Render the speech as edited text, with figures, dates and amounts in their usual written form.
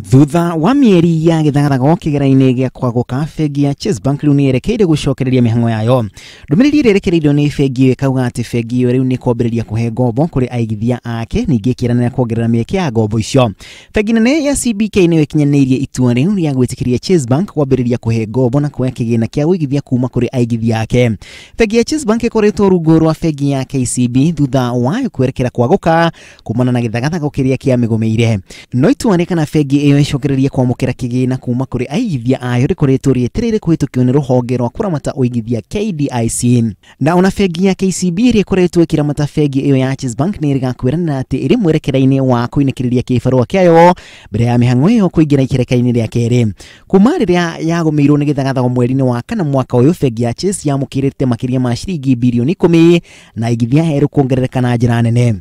Thutha wa mieri ya githagathago kigera-ini gĩa kwaguka bengi ya Chase Bank riu ni yerekeire gucokereria mihango yayo. Ndumiriri irerekereirio ni bengi ikauga ati bengi iyo riu ni kwambĩrĩria kuhe ngombo kuri aigithia ake, ningi ikiranĩra kuongerera mĩeke ya ngombo icio. Bengi nene ya CBK ni ikinyanĩirie itua riu rĩa gwĩtĩkĩria Chase Bank kwambĩrĩria kuhe ngombo na kuoya kĩgĩna kĩa ũigithia kuma kuri aigithia ake. Bengi ya Chase Bank ikoretwo rungu rwa bengi ya KCB thutha wayo kwerekera kwaguka kumana na githagathago kĩrĩa kĩamĩgũmĩire. No itua nĩ kana bengi iyo icokereria kwamũkĩra kĩgĩna kuma kuri aigithia ayo rĩkoretwo rĩetereire kũhĩtũkio nĩ rũhonge rwa kũramata ũigithia KDIC. Na ona bengi ya KCB ĩrĩa ĩkoretwo ĩkĩramata bengi iyo ya Chase Bank nĩ ĩrĩgakwĩranĩra atĩ ĩrĩ mwerekera-inĩ wa kũinĩkĩrĩria kĩbarũa kĩayo mbere ya mĩhang'o ĩyo kũingĩra ikereka-inĩ rĩa kerĩ. Kuma rĩrĩa yagũmĩirwo nĩ gĩthagathago mweri-inĩ wa kana mwaka ũyũ, bengi ya Chase yamũkĩrĩte makĩria ma ciringi birioni 10 na aigithia erũ kuongerereka na njĩra nene.